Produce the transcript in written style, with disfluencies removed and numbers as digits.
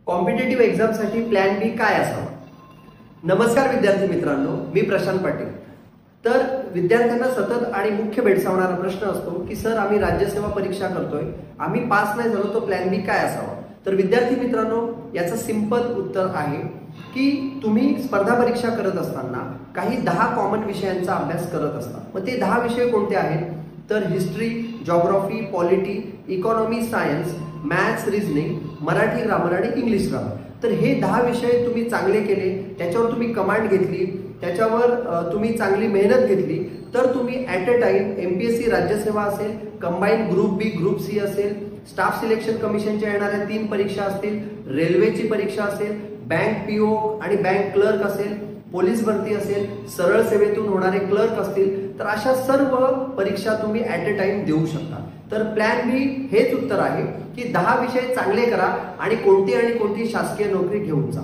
Competitive एक्झामसाठी plan बी काय असावा? नमस्कार विद्यार्थी मित्रांनो, मी प्रशांत पाटील। तर विद्यार्थ्यांना सतत आणि मुख्य भेडसावणारा प्रश्न असतो की सर आम्ही राज्यसेवा परीक्षा करतोय, आम्ही पास नाही झालो तो प्लॅन बी काय असावा? तर विद्यार्थी मित्रांनो, याचं सिंपल उत्तर आहे की तुम्ही स्पर्धा परीक्षा करत असताना काही 10 कॉमन विषयांचा अभ्यास करत असता। मग ते 10 विषय कोणते आहेत? तर history, geography, polity, economy, science, maths, reasoning, Marathi grammar आणि इंग्लिश ग्रामर। तर हे 10 विषय तुम्ही चांगले केले, त्याच्यावर तुम्ही कमांड घेतली, त्याच्यावर तुम्ही चांगली मेहनत घेतली, तर तुम्ही ॲट अ टाइम एमपीएससी राज्यसेवा असेल, कंबाईन ग्रुप बी, ग्रुप सी असेल, स्टाफ सिलेक्शन कमिशनच्या येणाऱ्या 3 परीक्षा असतील, रेल्वेची परीक्षा असेल, बँक पीओ आणि बँक क्लर्क असेल, पोलीस भरती असेल, सरळ सेवेतून होणारे क्लर्क असतील, तर अशा सर्व परीक्षा तुम्ही ॲट अ टाइम देऊ शकता। तर प्लॅन बी हेच उत्तर आहे की 10 विषय चांगले करा आणि कोणती शासकीय नोकरी घेऊन जा।